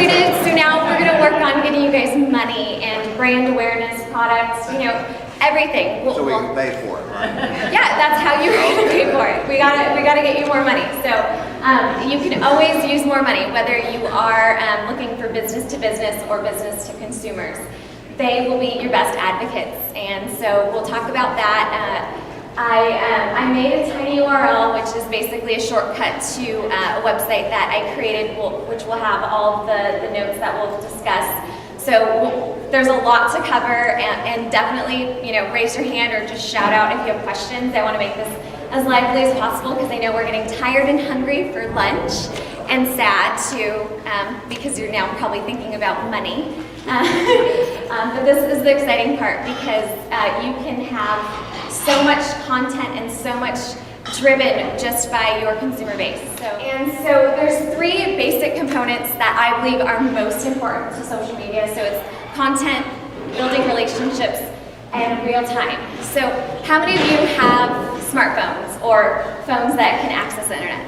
created, so now we're gonna work on getting you guys money and brand awareness, products, you know, everything. So we can pay for it, right? Yeah, that's how you're gonna pay for it. We gotta get you more money. So you can always use more money, whether you are looking for business to business or business to consumers. They will be your best advocates, and so we'll talk about that. I made a tiny URL, which is basically a shortcut to a website that I created, which will have all of the notes that we'll discuss. So there's a lot to cover, and definitely, you know, raise your hand or just shout out if you have questions. I want to make this as lively as possible because I know we're getting tired and hungry for lunch, and sad too, because you're now probably thinking about money. But this is the exciting part because you can have so much content and so much driven just by your consumer base. So there's three basic components that I believe are most important to social media. So it's content, building relationships, and real time. So how many of you have smartphones or phones that can access the internet?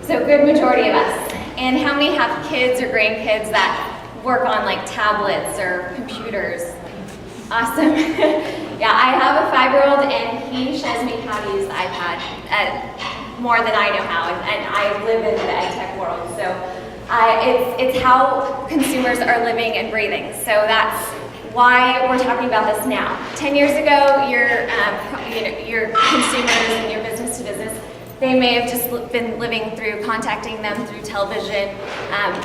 So a good majority of us. And how many have kids or grandkids that work on like tablets or computers? Awesome. Yeah, I have a 5-year-old and he shows me how to use the iPad more than I know how, and I live in the ed tech world. So it's how consumers are living and breathing. So that's why we're talking about this now. 10 years ago, your consumers and your business to business, they may have just been living through contacting them through television,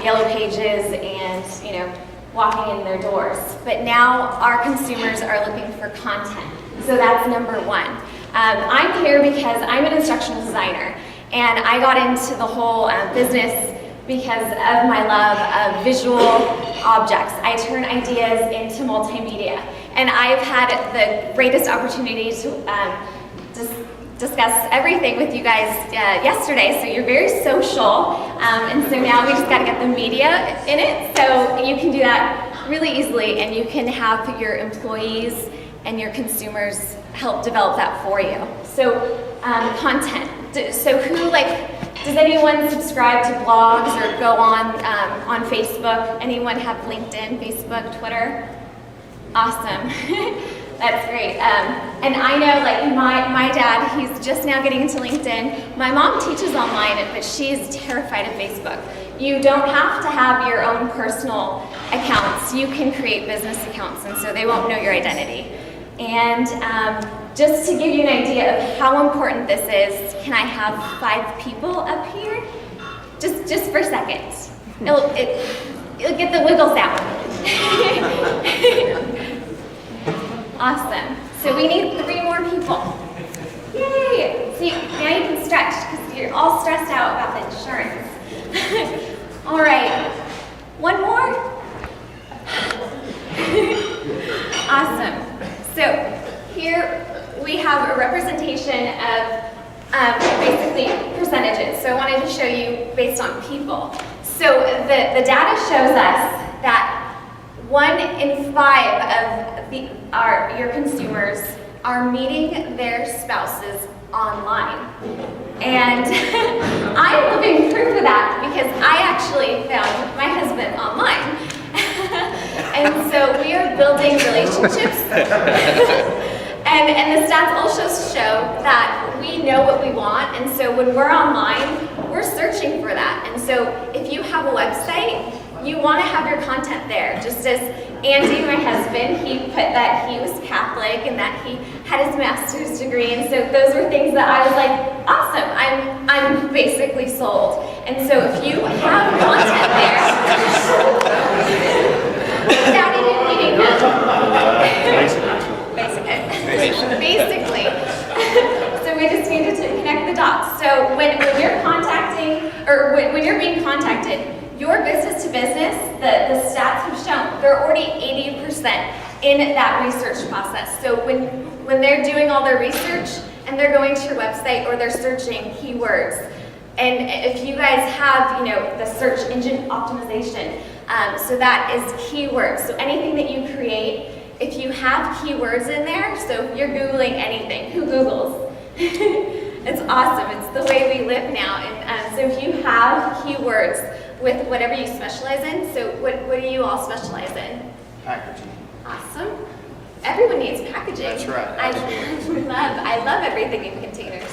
yellow pages, and walking in their doors. But now our consumers are looking for content. So that's number one. I'm here because I'm an instructional designer, and I got into the whole business because of my love of visual objects. I turn ideas into multimedia, and I've had the greatest opportunity to discuss everything with you guys yesterday, so you're very social, and so now we just got to get the media in it, so you can do that really easily, and you can have your employees and your consumers help develop that for you. So content. So does anyone subscribe to blogs or go on Facebook? Anyone have LinkedIn, Facebook, Twitter? Awesome. That's great. And I know, my dad, he's just now getting into LinkedIn. My mom teaches online, but she's terrified of Facebook. You don't have to have your own personal accounts. You can create business accounts, and so they won't know your identity. And just to give you an idea of how important this is, can I have 5 people up here? Just for a second. It'll get the wiggle sound. Awesome. So we need 3 more people. Yay! See, now you can stretch because you're all stressed out about the insurance. All right. 1 more? Awesome. So here we have a representation of basically percentages. So I wanted to show you based on people. So the data shows us that 1 in 5 of your consumers are meeting their spouses online. And I'm living proof of that because I actually found my husband online. And so we are building relationships. And the stats also show that we know what we want, and so when we're online, we're searching for that. And so if you have a website, you want to have your content there. Just as Andy, my husband, he put that he was Catholic and that he had his master's degree, and so those were things that I was like, awesome, I'm basically sold. And so if you have content there, without even needing basically. So we just needed to connect the dots. So when you're contacting, or when you're being contacted, your business to business, the stats have shown, they're already 80% in that research process. So when they're doing all their research and they're going to your website or they're searching keywords, and if you guys have, the search engine optimization, so that is keywords. So anything that you create, if you have keywords in there, so if you're Googling anything, who Googles? It's awesome. It's the way we live now. And so if you have keywords with whatever you specialize in. So what do you all specialize in? Packaging. Awesome. Everyone needs packaging. That's right. I love everything in containers.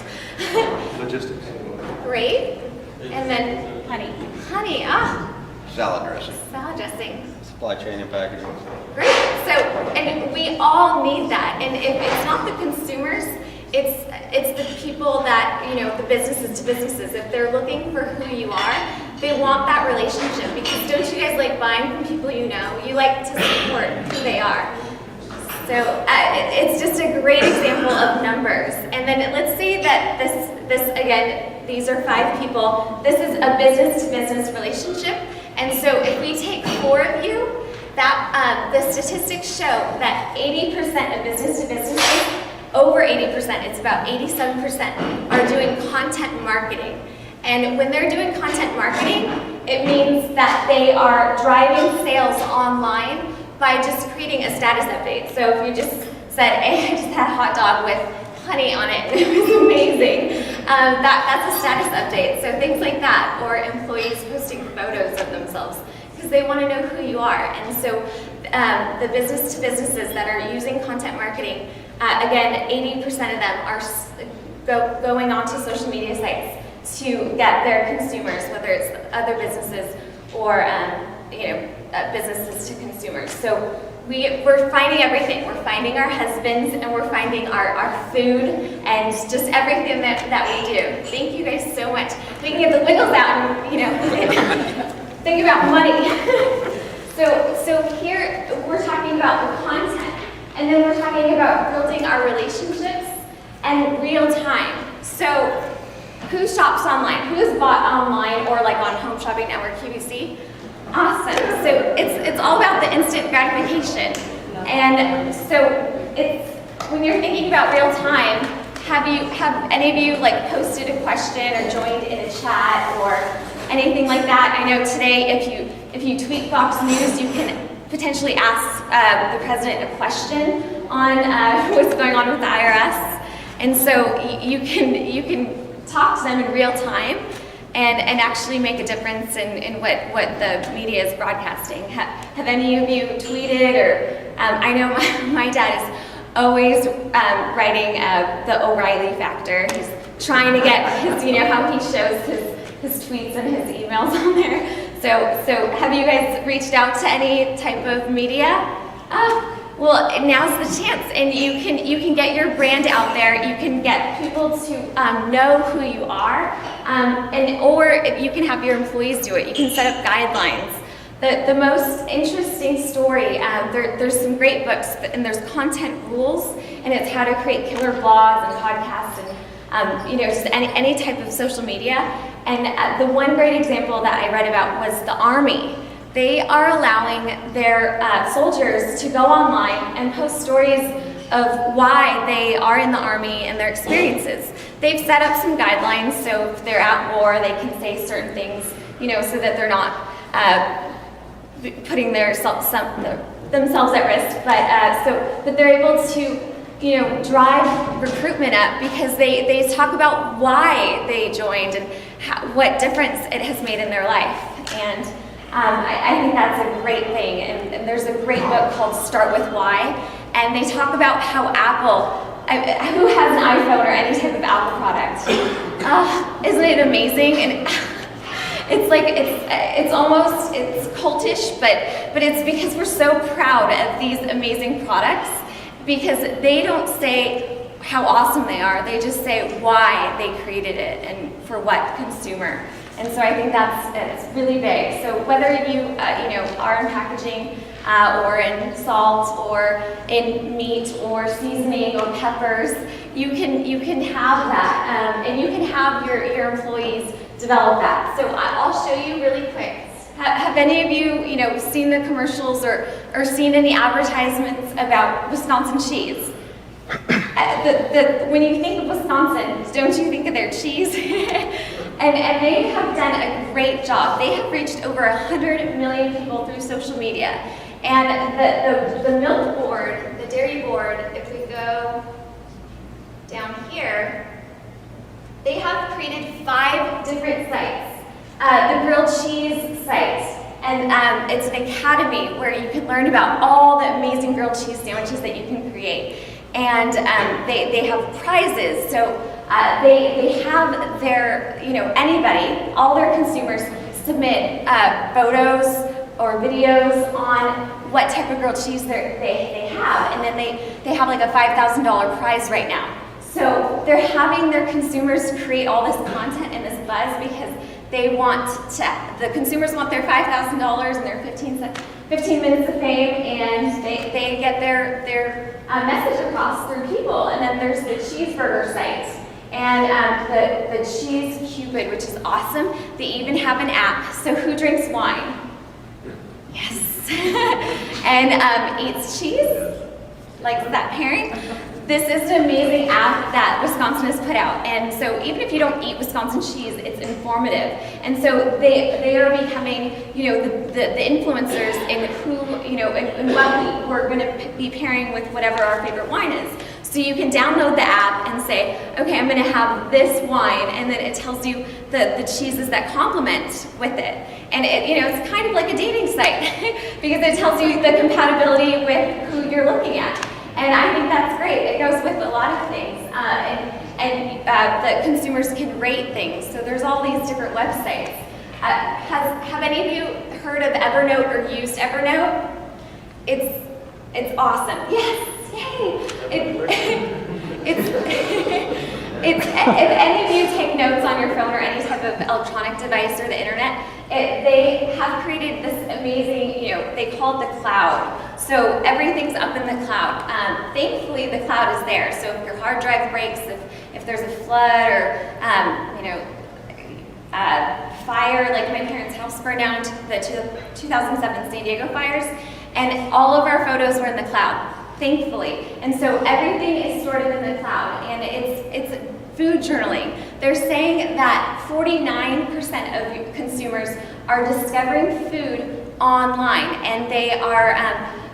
Logistics. Great. And then honey. Honey, Salad dressing. salad dressing. Supply chain and packaging. Great. So, and we all need that. And if it's not the consumers, it's the people that, the businesses to businesses. If they're looking for who you are, they want that relationship, because don't you guys like buying from people you know? You like to support who they are. So it's just a great example of numbers. And then let's say that this again, these are 5 people. This is a business to business relationship. And so if we take 4 of you, that the statistics show that 80% of business to businesses, over 80%, it's about 87%, are doing content marketing. And when they're doing content marketing, it means that they are driving sales online by just creating a status update. So if you just said, hey, I just had a hot dog with honey on it, it was amazing, that's a status update. So things like that, or employees posting photos of themselves, because they want to know who you are. And so the business to businesses that are using content marketing, again, 80% of them are going onto social media sites to get their consumers, whether it's other businesses or businesses to consumers. So we're finding everything. We're finding our husbands, and we're finding our food, and just everything that we do. Thank you guys so much. We can get the wiggles out and think about money. So here we're talking about the content, and then we're talking about building our relationships and real time. So who shops online? Who has bought online or like on Home Shopping Network, QVC? Awesome. So it's all about the instant gratification. And so it's when you're thinking about real time, have any of you like posted a question or joined in a chat or anything like that? I know today if you tweet Fox News, you can potentially ask the president a question on what's going on with the IRS. And so you can talk to them in real time and actually make a difference in what the media is broadcasting. Have any of you tweeted, or I know my dad is always writing the O'Reilly factor. He's trying to get his, how he shows his tweets and his emails on there. So have you guys reached out to any type of media? Well, now's the chance, and you can get your brand out there. You can get people to know who you are, or you can have your employees do it. You can set up guidelines. The most interesting story, there's some great books, and there's content rules, and it's how to create killer blogs and podcasts, and just any type of social media. And the one great example that I read about was the Army. They are allowing their soldiers to go online and post stories of why they are in the Army and their experiences. They've set up some guidelines, so if they're at war, they can say certain things, so that they're not putting themselves at risk. But they're able to, drive recruitment up because they talk about why they joined and what difference it has made in their life. And I think that's a great thing, and there's a great book called Start With Why, and they talk about how Apple, who has an iPhone or any type of Apple product, isn't it amazing? And it's cultish, but it's because we're so proud of these amazing products, because they don't say how awesome they are, they just say why they created it and for what consumer. And so I think it's really big. So whether you are in packaging or in salt or in meat or seasoning or peppers, you can have that, and you can have your employees develop that. So I'll show you really quick. Have any of you seen the commercials or seen any advertisements about Wisconsin cheese? When you think of Wisconsin, don't you think of their cheese? And they have done a great job. They have reached over 100 million people through social media. And the milk board, the dairy board, if we go down here, they have created 5 different sites. The grilled cheese And it's an academy where you can learn about all the amazing grilled cheese sandwiches that you can create. And they have prizes, so they have their, anybody, all their consumers submit photos or videos on what type of grilled cheese they have, and then they have like a $5,000 prize right now. So they're having their consumers create all this content and this buzz because they want the consumers want their $5,000 and their 15 minutes of fame, and they get their message across through people. And then there's the cheeseburger site and the Cheese Cupid, which is awesome. They even have an app. So who drinks wine? Yes. And eats cheese, like that pairing. This is an amazing app that Wisconsin has put out, and so even if you don't eat Wisconsin cheese, it's informative. And so they are becoming, the influencers in who, in what we're going to be pairing with whatever our favorite wine is. So you can download the app and say, okay, I'm going to have this wine, and then it tells you the cheeses that complement with it. And it's kind of like a dating site because it tells you the compatibility with who you're looking at. And I think that's great. It goes with a lot of things. And the consumers can rate things. So there's all these different websites. Have any of you heard of Evernote or used Evernote? It's awesome. Yes, yay! If any of you take notes on your phone or any type of electronic device or the internet, they have created this amazing, they call it the cloud. So everything's up in the cloud. Thankfully, the cloud is there. So if your hard drive breaks, if there's a flood or, fire, like my parents' house burned down in the 2007 San Diego fires, and all of our photos were in the cloud, thankfully. And so everything is stored in the cloud, and it's food journaling. They're saying that 49% of consumers are discovering food online, and they are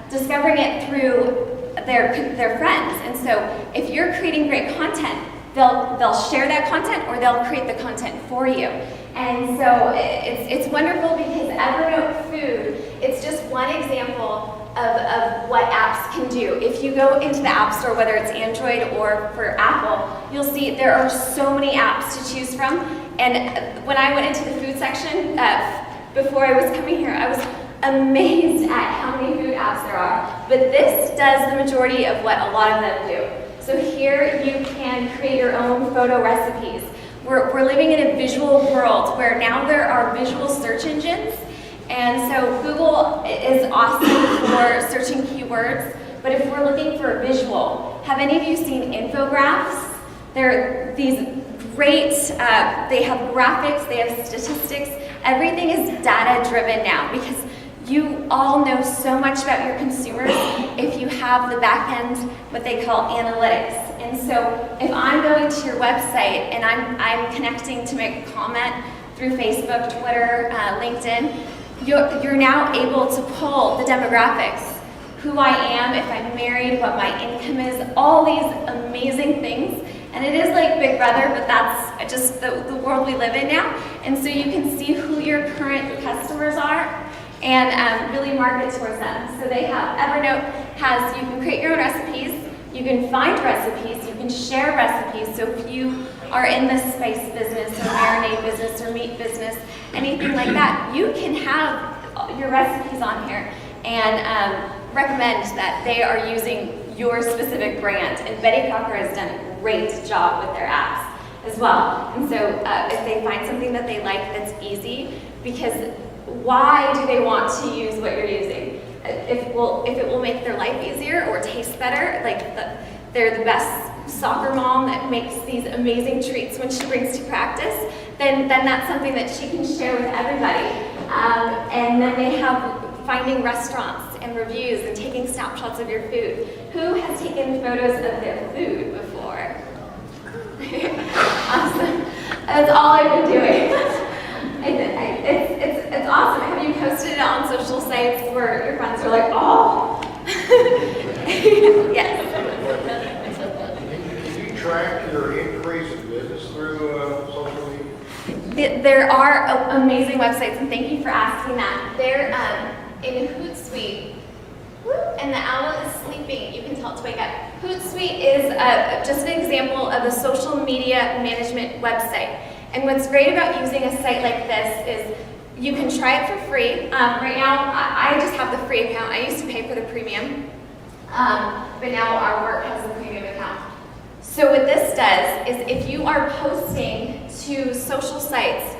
discovering it through their friends. And so if you're creating great content, they'll share that content or they'll create the content for you. And so it's wonderful because Evernote Food, it's just one example of what apps can do. If you go into the App Store, whether it's Android or for Apple, you'll see there are so many apps to choose from. And when I went into the food section, before I was coming here, I was amazed at how many food apps there are. But this does the majority of what a lot of them do. So here you can create your own photo recipes. We're living in a visual world where now there are visual search engines. And so Google is awesome for searching keywords, but if we're looking for a visual, have any of you seen infographics? They're these great, they have graphics, they have statistics. Everything is data-driven now because you all know so much about your consumers if you have the back end, what they call analytics. And so if I'm going to your website and I'm connecting to make a comment through Facebook, Twitter, LinkedIn, you're now able to pull the demographics, who I am, if I'm married, what my income is, all these amazing things. And it is like Big Brother, but that's just the world we live in now. And so you can see who your current customers are and really market towards them. So they have, Evernote has, you can create your own recipes, you can find recipes, you can share recipes. So if you are in the spice business or marinade business or meat business, anything like that, you can have your recipes on here and recommend that they are using your specific brand. And Betty Crocker has done a great job with their apps as well. And so if they find something that they like that's easy, because why do they want to use what you're using? If it will make their life easier or taste better, like they're the best soccer mom that makes these amazing treats when she brings to practice, then that's something that she can share with everybody. And then they have finding restaurants and reviews and taking snapshots of your food. Who has taken photos of their food before? Awesome. That's all I've been doing. It's awesome. Have you posted it on social sites where your friends are like, oh? Yes. Can you track your increase in business through social media? There are amazing websites, and thank you for asking that. They're in Hootsuite, and the owl is sleeping. You can tell it to wake up. Hootsuite is just an example of a social media management website. And what's great about using a site like this is you can try it for free. Right now, I just have the free account. I used to pay for the premium, but now our work has a premium account. So what this does is if you are posting to social sites,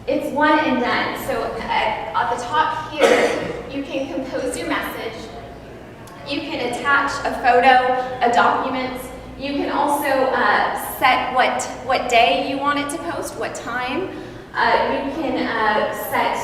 it's one and done. So at the top here, you can compose your message. You can attach a photo, a document. You can also set what day you want it to post, what time. You can set,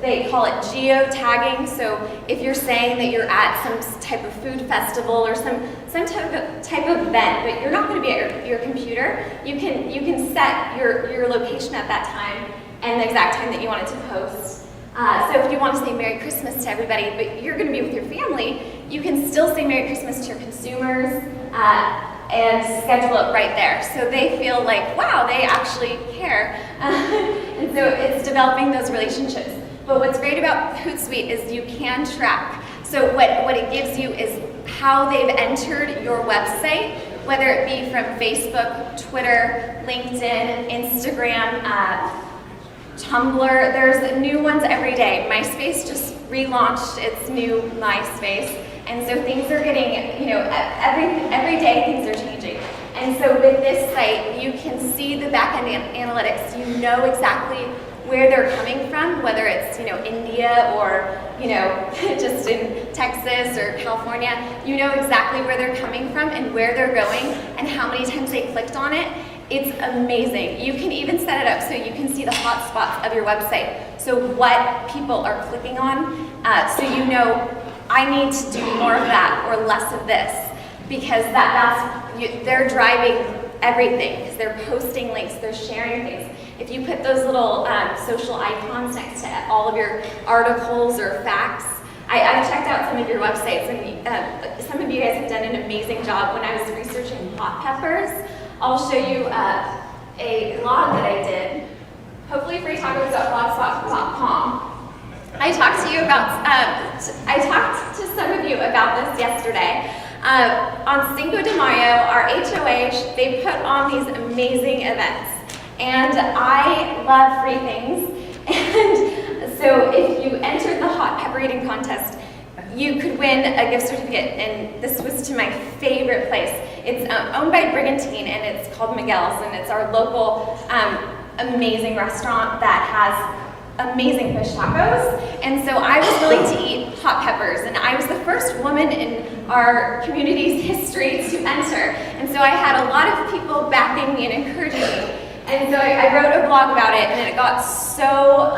they call it geo-tagging. So if you're saying that you're at some type of food festival or some type of event, but you're not going to be at your computer, you can set your location at that time and the exact time that you want it to post. So if you want to say Merry Christmas to everybody, but you're going to be with your family, you can still say Merry Christmas to your consumers and schedule it right there. So they feel like, wow, they actually care. And so it's developing those relationships. But what's great about Hootsuite is you can track. So what it gives you is how they've entered your website, whether it be from Facebook, Twitter, LinkedIn, Instagram, Tumblr. There's new ones every day. MySpace just relaunched its new MySpace, and so things are getting, every day things are changing. And so with this site, you can see the back-end analytics. You know exactly where they're coming from, whether it's India or just in Texas or California. You know exactly where they're coming from and where they're going and how many times they clicked on it. It's amazing. You can even set it up so you can see the hot spots of your website. So what people are clicking on, so you know, I need to do more of that or less of this, because they're driving everything, because they're posting links, they're sharing things. If you put those little social icons next to all of your articles or facts, I've checked out some of your websites, and some of you guys have done an amazing job. When I was researching hot peppers, I'll show you a blog that I did, hopefully freetacos.blogspot.com. I talked to some of you about this yesterday. On Cinco de Mayo, our HOA, they put on these amazing events. And I love free things. And so if you entered the hot pepper eating contest, you could win a gift certificate, and this was to my favorite place. It's owned by Brigantine, and it's called Miguel's, and it's our local amazing restaurant that has amazing fish tacos. And so I was willing to eat hot peppers, and I was the first woman in our community's history to enter. And so I had a lot of people backing me and encouraging me. And so I wrote a blog about it, and it got so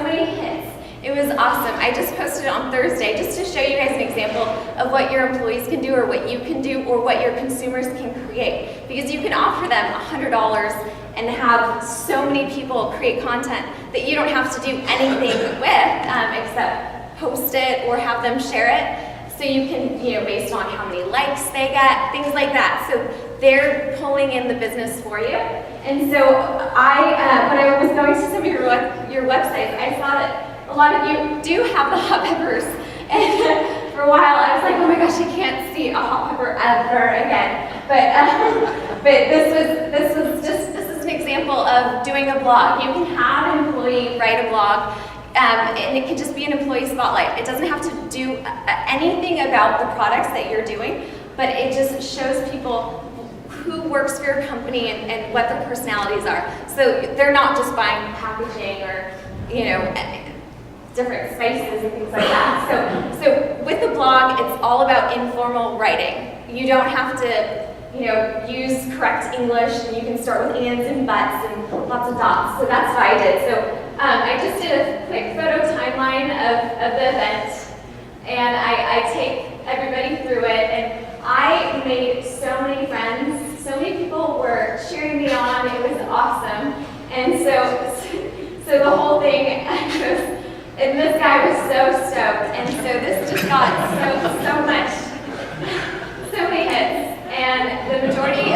many hits. It was awesome. I just posted it on Thursday just to show you guys an example of what your employees can do or what you can do or what your consumers can create. Because you can offer them $100 and have so many people create content that you don't have to do anything with except post it or have them share it. So you can, based on how many likes they get, things like that. So they're pulling in the business for you. And so when I was going to some of your websites, I saw that a lot of you do have the hot peppers. And for a while I was like, oh my gosh, I can't see a hot pepper ever again. But this is an example of doing a blog. You can have an employee write a blog, and it can just be an employee spotlight. It doesn't have to do anything about the products that you're doing, but it just shows people who works for your company and what their personalities are. So they're not just buying packaging or, different spices and things like that. So with the blog, it's all about informal writing. You don't have to, use correct English, and you can start with ands and buts and lots of dots. So that's what I did. So I just did a quick photo timeline of the event, and I take everybody through it, and I made so many friends. So many people were cheering me on. It was awesome. And so the whole thing was, and this guy was so stoked, and so this just got so many hits, and the majority of it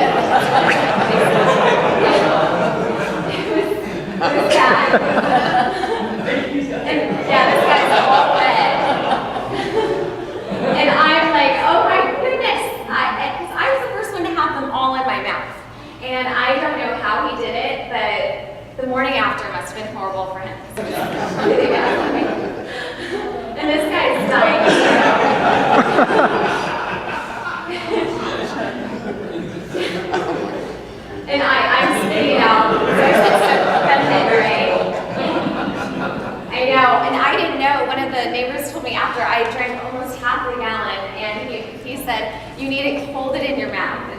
was bad. And I'm spitting out, so I said so right? I know, and I didn't know. One of the neighbors told me after I drank almost half a gallon, and he said, you need to hold it in your mouth.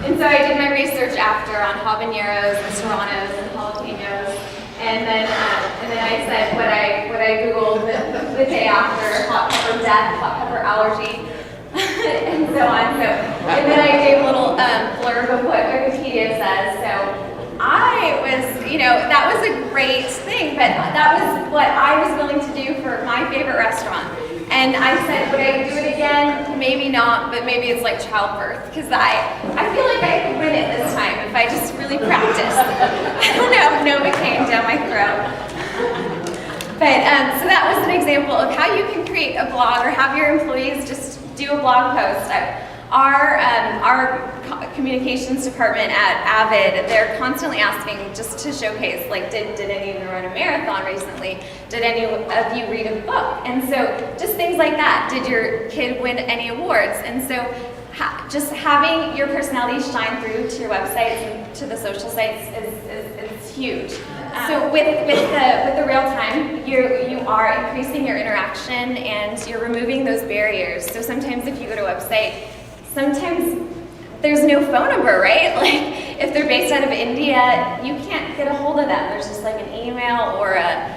And so I did my research after on habaneros and serranos and jalapenos, and then I said what I googled the day after: hot pepper death, hot pepper allergy, and so on. So, and then I gave a little blurb of what Wikipedia says. So I was, that was a great thing, but that was what I was willing to do for my favorite restaurant. And I said, would I do it again? Maybe not, but maybe it's like childbirth, because I feel like I could win it this time if I just really practiced. I don't know, Novocaine down my throat. But so that was an example of how you can create a blog or have your employees just do a blog post. Our communications department at Avid, they're constantly asking just to showcase, like, did any of you run a marathon recently? Did any of you read a book? And so just things like that. Did your kid win any awards? And so just having your personality shine through to your websites and to the social sites is huge. So with the real time, you are increasing your interaction and you're removing those barriers. So sometimes if you go to a website, sometimes there's no phone number, right? Like if they're based out of India, you can't get a hold of them. There's just like an email or a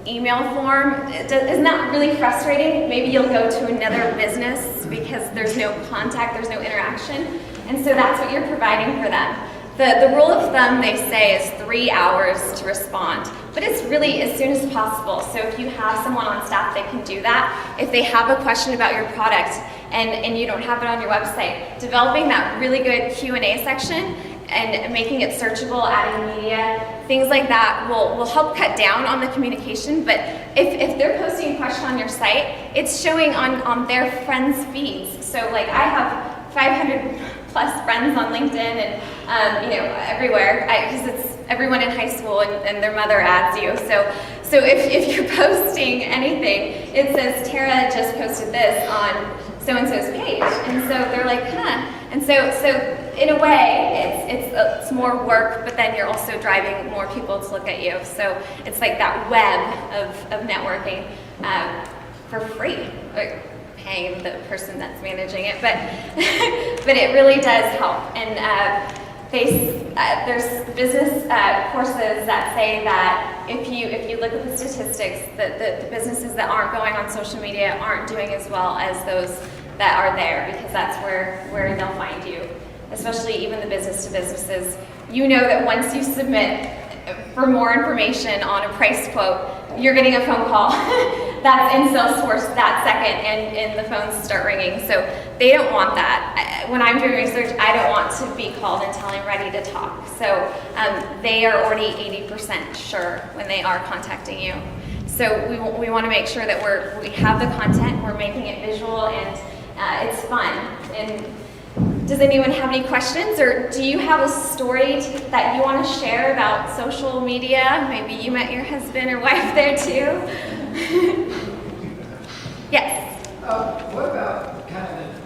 email form. Isn't that really frustrating? Maybe you'll go to another business because there's no contact, there's no interaction. And so that's what you're providing for them. The rule of thumb, they say, is 3 hours to respond, but it's really as soon as possible. So if you have someone on staff that can do that, if they have a question about your product and you don't have it on your website, developing that really good Q&A section and making it searchable, adding media, things like that will help cut down on the communication. But if they're posting a question on your site, it's showing on their friends' feeds. So like I have 500 plus friends on LinkedIn and everywhere, because it's everyone in high school and their mother adds you. So if you're posting anything, it says Tara just posted this on so-and-so's page, and so they're like, huh. And so in a way, it's more work, but then you're also driving more people to look at you. So it's like that web of networking for free. Like, paying the person that's managing it, but it really does help. And there's business courses that say that if you look at the statistics, the businesses that aren't going on social media aren't doing as well as those that are there, because that's where they'll find you. Especially even the business to businesses. You know that once you submit for more information on a price quote, you're getting a phone call that's in Salesforce that second, and the phones start ringing. So they don't want that. When I'm doing research, I don't want to be called until I'm ready to talk. So they are already 80% sure when they are contacting you. So we want to make sure that we have the content, we're making it visual, and it's fun. And does anyone have any questions, or do you have a story that you want to share about social media? Maybe you met your husband or wife there too. Yes. What about kind of the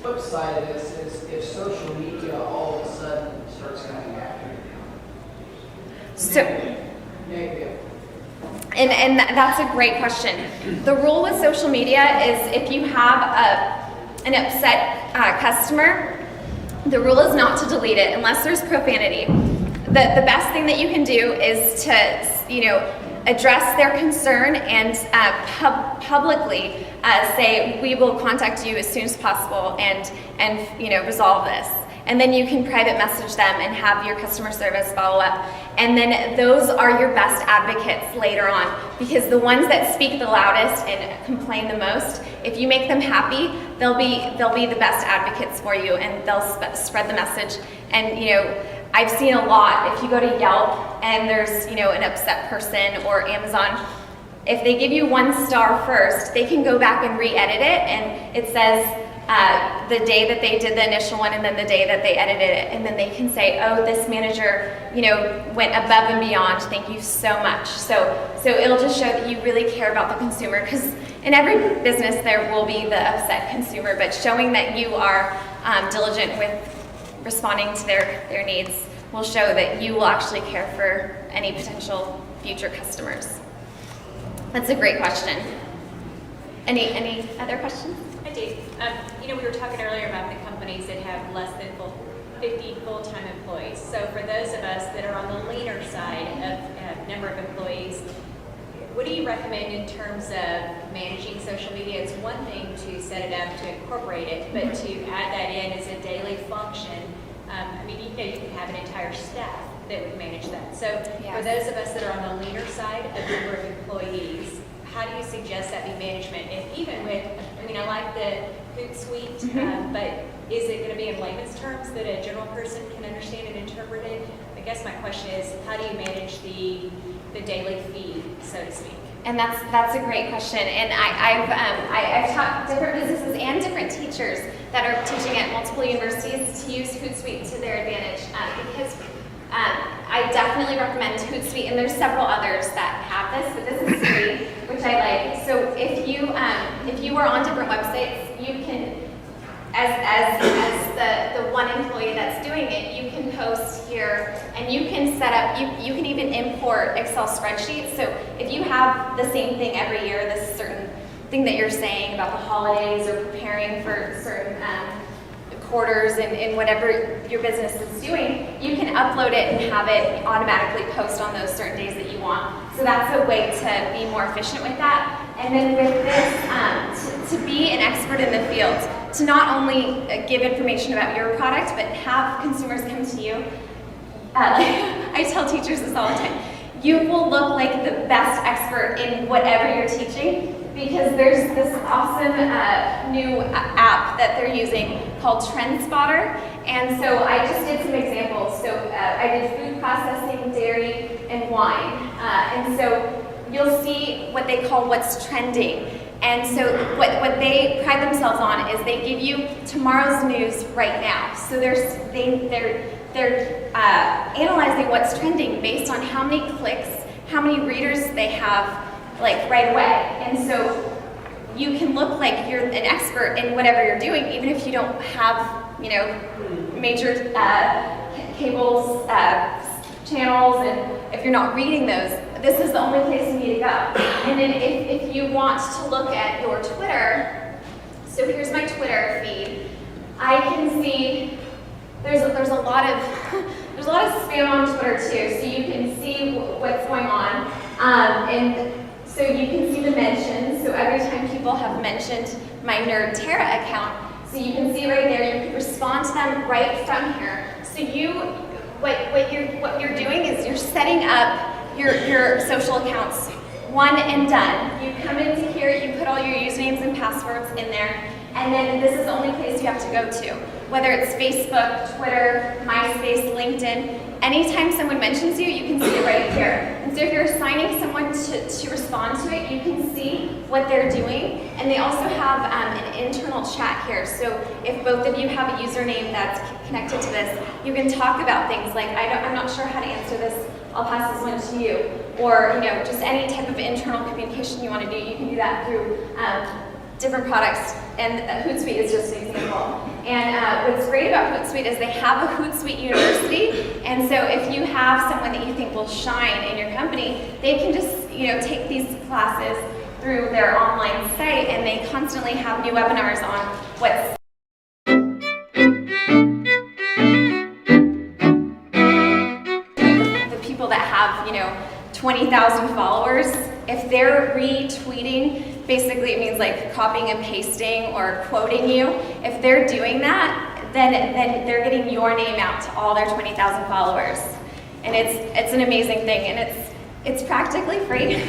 flip side of this is if social media all of a sudden starts coming after you? So, Negative. and that's a great question. The rule with social media is if you have an upset customer, the rule is not to delete it unless there's profanity. The best thing that you can do is to, address their concern and publicly say, we will contact you as soon as possible and resolve this. And then you can private message them and have your customer service follow up. And then those are your best advocates later on, because the ones that speak the loudest and complain the most, if you make them happy, they'll be the best advocates for you, and they'll spread the message. And I've seen a lot. If you go to Yelp and there's an upset person, or Amazon, if they give you 1 star first, they can go back and re-edit it, and it says the day that they did the initial one and then the day that they edited it, and then they can say, oh, this manager, went above and beyond. Thank you so much. So it'll just show that you really care about the consumer, because in every business there will be the upset consumer, but showing that you are diligent with responding to their needs will show that you will actually care for any potential future customers. That's a great question. Any other questions? I do. We were talking earlier about the companies that have less than 50 full-time employees. So for those of us that are on the leaner side of number of employees, what do you recommend in terms of managing social media? It's one thing to set it up, to incorporate it, but to add that in as a daily function. You can have an entire staff that would manage that. So for those of us that are on the leaner side of number of employees, how do you suggest that be management? And even with, I like the Hootsuite, but is it going to be in layman's terms that a general person can understand and interpret it? I guess my question is, how do you manage the daily feed, so to speak? And that's a great question. And I've taught different businesses and different teachers that are teaching at multiple universities to use Hootsuite to their advantage, because I definitely recommend Hootsuite, and there's several others that have this, but this is free, which I like. So if you are on different websites, you can, as the one employee that's doing it, you can post here, and you can set up, you can even import Excel spreadsheets. So if you have the same thing every year, this certain thing that you're saying about the holidays or preparing for certain quarters in whatever your business is doing, you can upload it and have it automatically post on those certain days that you want. So that's a way to be more efficient with that. And then with this, to be an expert in the field, to not only give information about your product, but have consumers come to you. I tell teachers this all the time. You will look like the best expert in whatever you're teaching, because there's this awesome new app that they're using called Trend Spotter. And so I just did some examples. So I did food processing, dairy, and wine. And so you'll see what they call what's trending. And so what they pride themselves on is they give you tomorrow's news right now. So they're analyzing what's trending based on how many clicks, how many readers they have, like right away. And so you can look like you're an expert in whatever you're doing, even if you don't have, major cables, channels, and if you're not reading those, this is the only place you need to go. And then if you want to look at your Twitter, so here's my Twitter feed. I can see there's a lot of spam on Twitter too, so you can see what's going on, and so you can see the mentions. So every time people have mentioned my Nerd Tera account, so you can see right there. You can respond to them right from here. So what you're doing is you're setting up your social accounts, one and done. You come into here, you put all your usernames and passwords in there, and then this is the only place you have to go to. Whether it's Facebook, Twitter, MySpace, LinkedIn, anytime someone mentions you, you can see it right here. And so if you're assigning someone to respond to it, you can see what they're doing. And they also have an internal chat here. So if both of you have a username that's connected to this, you can talk about things like, I'm not sure how to answer this, I'll pass this one to you. Or just any type of internal communication you want to do, you can do that through different products, and Hootsuite is just an example. And what's great about Hootsuite is they have a Hootsuite University, and so if you have someone that you think will shine in your company, they can just take these classes through their online site, and they constantly have new webinars on what's the people that have 20,000 followers. If they're retweeting, basically it means like copying and pasting or quoting you. If they're doing that, then they're getting your name out to all their 20,000 followers. And it's an amazing thing, and it's practically free.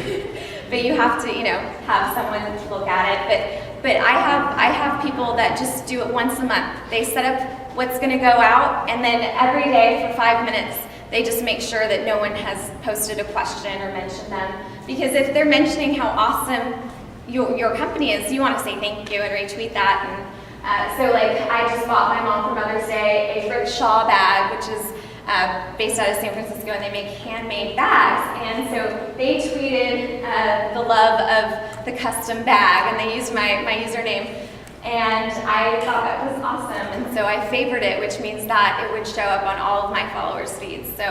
But you have to, have someone look at it. But I have people that just do it once a month. They set up what's gonna go out, and then every day for 5 minutes, they just make sure that no one has posted a question or mentioned them. Because if they're mentioning how awesome your company is, you want to say thank you and retweet that. So like I just bought my mom for Mother's Day a Rickshaw bag, which is based out of San Francisco, and they make handmade bags. And so they tweeted the love of the custom bag, and they used my username. And I thought that was awesome, and so I favored it, which means that it would show up on all of my followers' feeds. So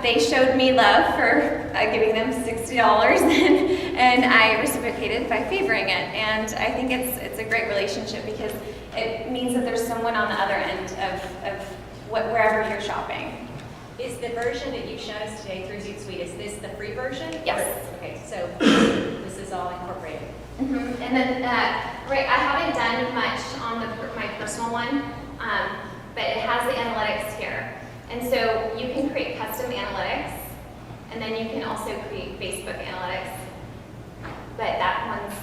they showed me love for giving them $60, and I reciprocated by favoring it. And I think it's a great relationship because it means that there's someone on the other end of wherever you're shopping. Is the version that you've shown us today through Zootsuite, is this the free version? Yes. Okay, so this is all incorporated. Mm-hmm. And then, right, I haven't done much on my personal one, but it has the analytics here. And so you can create custom analytics, and then you can also create Facebook analytics. But that one's,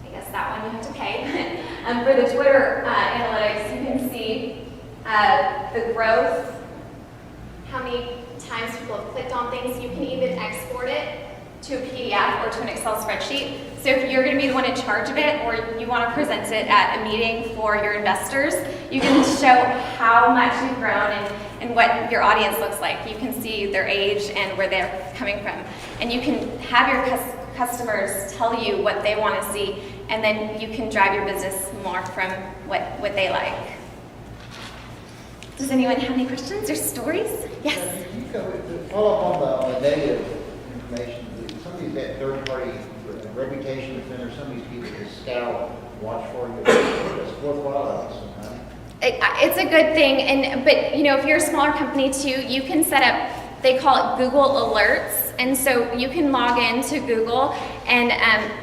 I guess that one you have to pay. For the Twitter analytics, you can see the growth, how many times people have clicked on things. You can even export it to a PDF or to an Excel spreadsheet. So if you're going to be the one in charge of it, or you want to present it at a meeting for your investors, you can show how much you've grown and what your audience looks like. You can see their age and where they're coming from. And you can have your customers tell you what they want to see, and then you can drive your business more from what they like. Does anyone have any questions or stories? Yes? Can you go to follow up on the negative information? Some of these that third-party reputation defenders, some of these people that scour, watch for you. It's worthwhile sometimes. It's a good thing, but you know, if you're a smaller company too, you can set up, they call it Google Alerts, and so you can log into Google and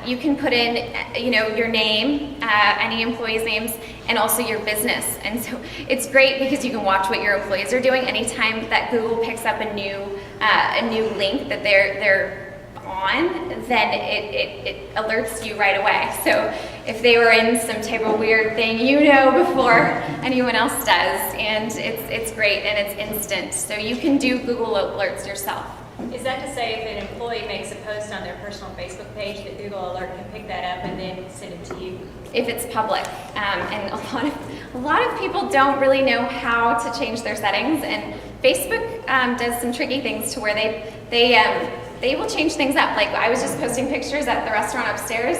you can put in, you know, your name, any employees' names, and also your business. And so it's great because you can watch what your employees are doing. Anytime that Google picks up a new link that they're on, then it alerts you right away. So if they were in some type of weird thing, you know before anyone else does, and it's great and it's instant. So you can do Google Alerts yourself. Is that to say if an employee makes a post on their personal Facebook page, that Google Alert can pick that up and then send it to you? If it's public, and a lot of people don't really know how to change their settings, and Facebook does some tricky things to where they will change things up. Like I was just posting pictures at the restaurant upstairs,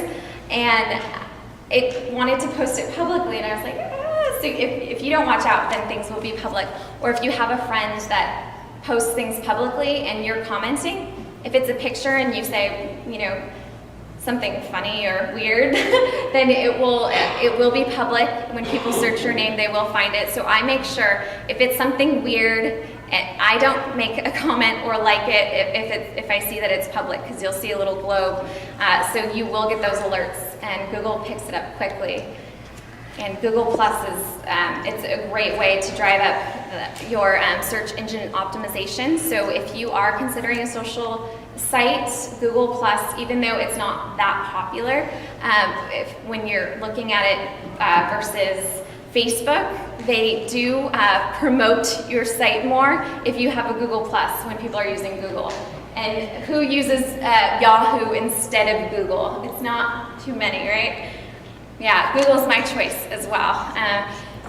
and it wanted to post it publicly, and I was like, so if you don't watch out, then things will be public. Or if you have a friend that posts things publicly and you're commenting, if it's a picture and you say, you know, something funny or weird, then it will be public. When people search your name, they will find it. So I make sure if it's something weird, I don't make a comment or like it if I see that it's public, because you'll see a little globe. So you will get those alerts, and Google picks it up quickly. And Google Plus is it's a great way to drive up your search engine optimization. So if you are considering a social site, Google Plus, even though it's not that popular, when you're looking at it versus Facebook, they do promote your site more if you have a Google Plus when people are using Google. And who uses Yahoo instead of Google? It's not too many, right? Yeah, Google's my choice as well.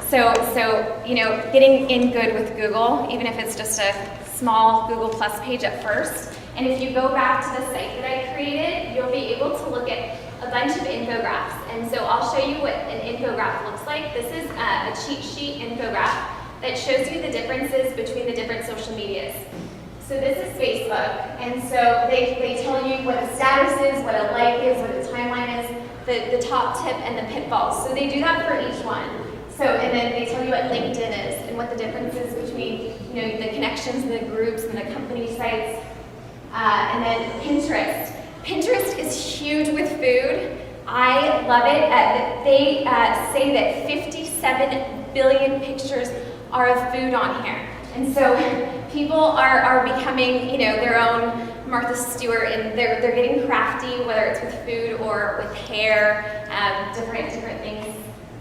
So you know, getting in good with Google, even if it's just a small Google Plus page at first. And if you go back to the site that I created, you'll be able to look at a bunch of infographics. And so I'll show you what an infographic looks like. This is a cheat sheet infographic that shows you the differences between the different social medias. So this is Facebook, and so they tell you what the status is, what a like is, what the timeline is, the top tip and the pitfalls. So they do that for each one. So, and then they tell you what LinkedIn is and what the difference is between, you know, the connections and the groups and the company sites. And then Pinterest. Pinterest is huge with food. I love it. They say that 57 billion pictures are of food on here. And so people are becoming, you know, their own Martha Stewart, and they're getting crafty, whether it's with food or with hair, different things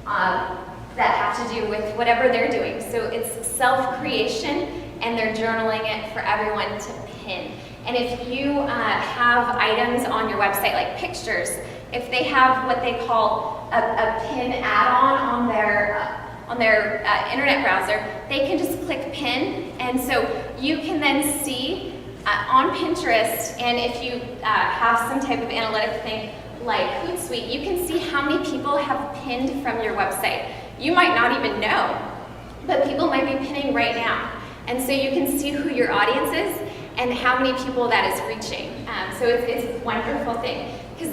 that have to do with whatever they're doing. So it's self-creation, and they're journaling it for everyone to pin. And if you have items on your website like pictures, if they have what they call a pin add-on on their internet browser, they can just click pin, and so you can then see on Pinterest, and if you have some type of analytic thing like Hootsuite, you can see how many people have pinned from your website. You might not even know, but people might be pinning right now. And so you can see who your audience is and how many people that is reaching. So it's a wonderful thing, because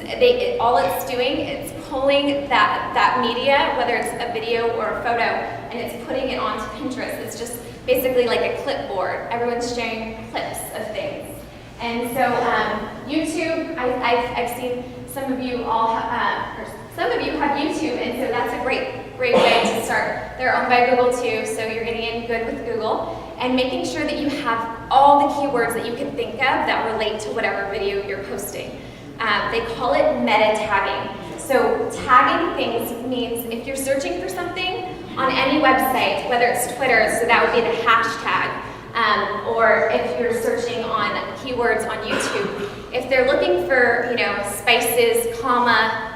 all it's doing, it's pulling that media, whether it's a video or a photo, and it's putting it onto Pinterest. It's just basically like a clipboard. Everyone's sharing clips of things. And so YouTube, I've seen some of you all or some of you have YouTube, and so that's a great way to start. They're owned by Google too, so you're getting in good with Google, and making sure that you have all the keywords that you can think of that relate to whatever video you're posting. They call it meta tagging. So tagging things means if you're searching for something on any website, whether it's Twitter, so that would be the hashtag, or if you're searching on keywords on YouTube, if they're looking for, spices,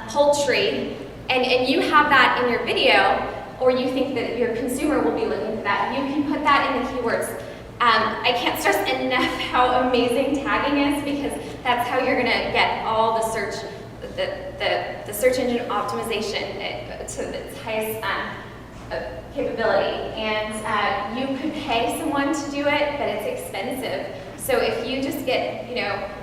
poultry, and you have that in your video, or you think that your consumer will be looking for that, you can put that in the keywords. I can't stress enough how amazing tagging is, because that's how you're gonna get all the search, the search engine optimization to its highest capability. And you could pay someone to do it, but it's expensive. So if you just get,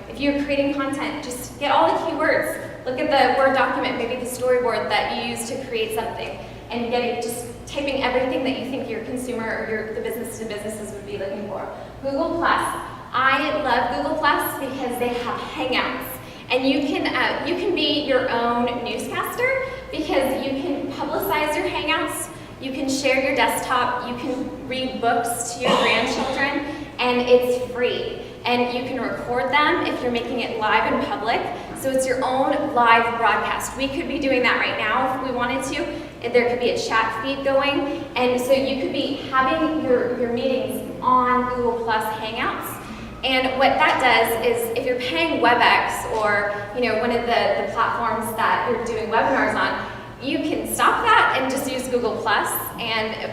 if you're creating content, just get all the keywords. Look at the Word document, maybe the storyboard that you use to create something, and just typing everything that you think your consumer or the business to businesses would be looking for. Google Plus. I love Google Plus because they have Hangouts, and you can be your own newscaster, because you can publicize your Hangouts. You can share your desktop. You can read books to your grandchildren, and it's free. And you can record them if you're making it live in public. So it's your own live broadcast. We could be doing that right now if we wanted to. There could be a chat feed going. And so you could be having your meetings on Google Plus Hangouts. And what that does is, if you're paying WebEx or one of the platforms that you're doing webinars on, you can stop that and just use Google Plus,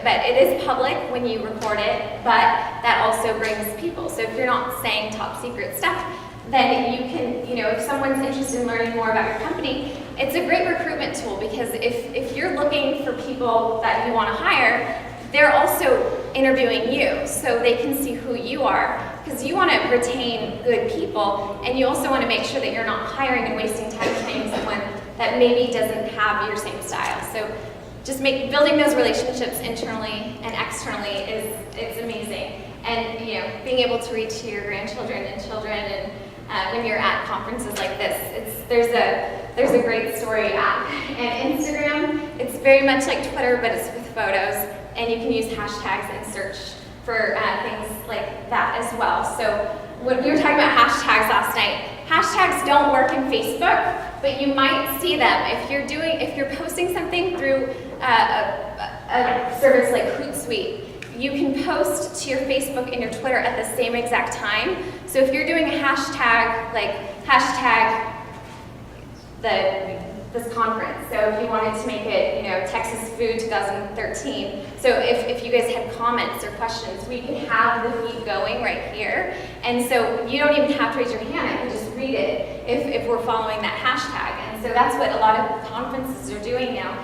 but it is public when you record it, but that also brings people. So if you're not saying top secret stuff, then you can, if someone's interested in learning more about your company, it's a great recruitment tool, because if you're looking for people that you want to hire, they're also interviewing you, so they can see who you are, because you want to retain good people, and you also want to make sure that you're not hiring and wasting time training someone that maybe doesn't have your same style. So just building those relationships internally and externally it's amazing. And being able to reach your grandchildren and children, and when you're at conferences like this, there's a great story app. And Instagram, it's very much like Twitter, but it's with photos, and you can use hashtags and search for things like that as well. So when we were talking about hashtags last night, hashtags don't work in Facebook, but you might see them if you're posting something through a service like Hootsuite. You can post to your Facebook and your Twitter at the same exact time. So if you're doing a hashtag, like hashtag this conference, so if you wanted to make it, Texas Food 2013, so if you guys had comments or questions, we can have the feed going right here. And so you don't even have to raise your hand, I can just read it if we're following that hashtag. And so that's what a lot of conferences are doing now.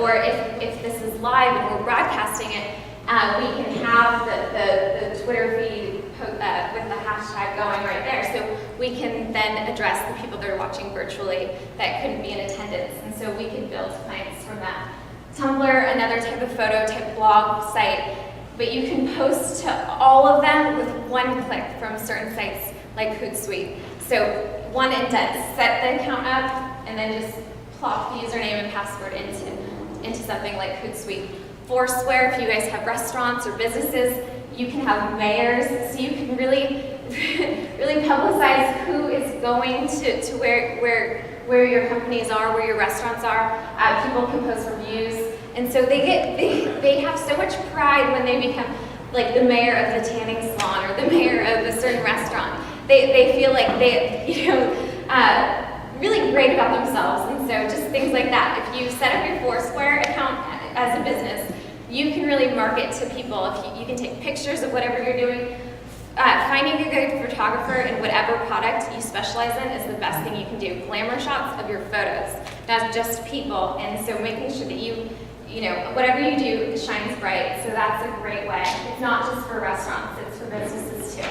Or if this is live and we're broadcasting it, we can have the Twitter feed with the hashtag going right there. So we can then address the people that are watching virtually that couldn't be in attendance. And so we can build clients from that. Tumblr, another type of photo type blog site, but you can post to all of them with one click from certain sites like Hootsuite. So one indent, set the account up, and then just plop the username and password into something like Hootsuite. Foursquare, if you guys have restaurants or businesses, you can have mayors, so you can really publicize who is going to where your companies are, where your restaurants are. People can post reviews, and so they have so much pride when they become like the mayor of the tanning salon or the mayor of a certain restaurant. They feel like they really great great about themselves. And so just things like that. If you set up your Foursquare account as a business, you can really market to people. If you can take pictures of whatever you're doing. Finding a good photographer in whatever product you specialize in is the best thing you can do. Glamour shots of your photos, not just people. And so making sure that you know, whatever you do shines bright. So that's a great way. It's not just for restaurants, it's for businesses too.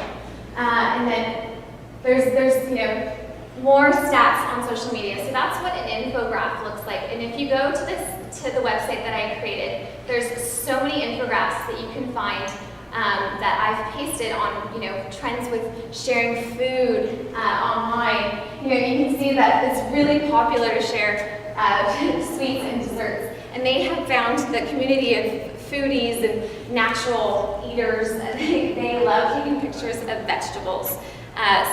And then there's you know, more stats on social media. So that's what an infograph looks like. And if you go to the website that I created, there's so many infographics that you can find that I've pasted on, you know, trends with sharing food online. You know, you can see that it's really popular to share sweets and desserts. And they have found the community of foodies and natural eaters, and they love taking pictures of vegetables.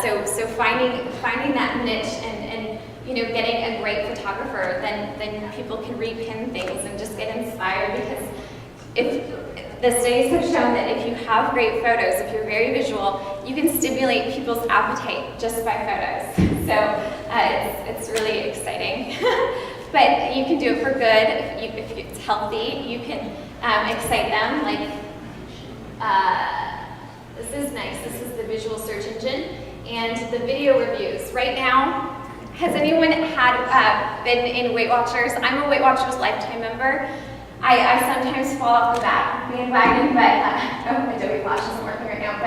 So finding that niche and you know, getting a great photographer, then people can repin things and just get inspired, because if the studies have shown that if you have great photos, if you're very visual, you can stimulate people's appetite just by photos. So it's really exciting. But you can do it for good. If it's healthy, you can excite them. Like, this is nice. This is the visual search engine. And the video reviews. Right now, has anyone been in Weight Watchers? I'm a Weight Watchers lifetime member. I sometimes fall off the bandwagon, but Adobe Flash isn't working right now.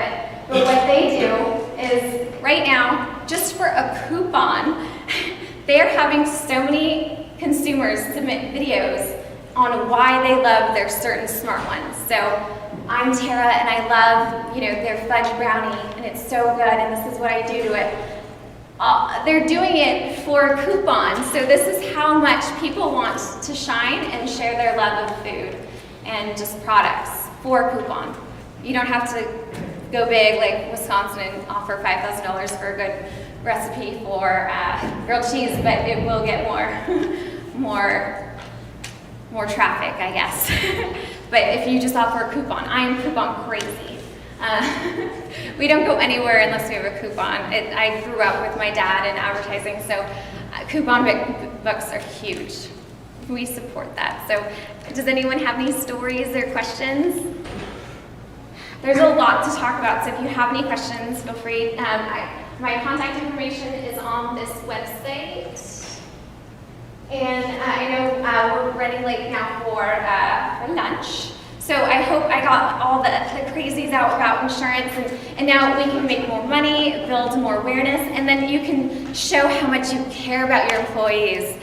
But what they do is, right now, just for a coupon, they're having so many consumers submit videos on why they love their certain smart ones. So I'm Tera, and I love, you know, their fudge brownie, and it's so good, and this is what I do to it. They're doing it for a coupon, so this is how much people want to shine and share their love of food and just products for a coupon. You don't have to go big like Wisconsin and offer $5,000 for a good recipe for grilled cheese, but it will get more traffic, I guess. But if you just offer a coupon, I am coupon crazy. We don't go anywhere unless we have a coupon. I grew up with my dad in advertising, so coupon books are huge. We support that. So does anyone have any stories or questions? There's a lot to talk about, so if you have any questions, feel free. My contact information is on this website. And I know we're running late now for lunch. So I hope I got all the crazies out about insurance, and now we can make more money, build more awareness, and then you can show how much you care about your employees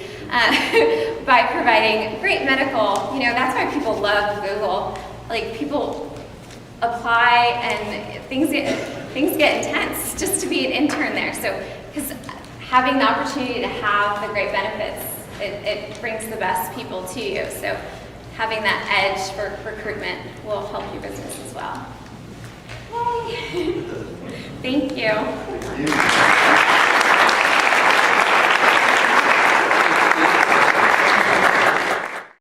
by providing great medical. You know, that's why people love Google. Like, people apply and things get intense just to be an intern there. So, because having the opportunity to have the great benefits, it brings the best people to you. So having that edge for recruitment will help your business as well. Yay! Thank you.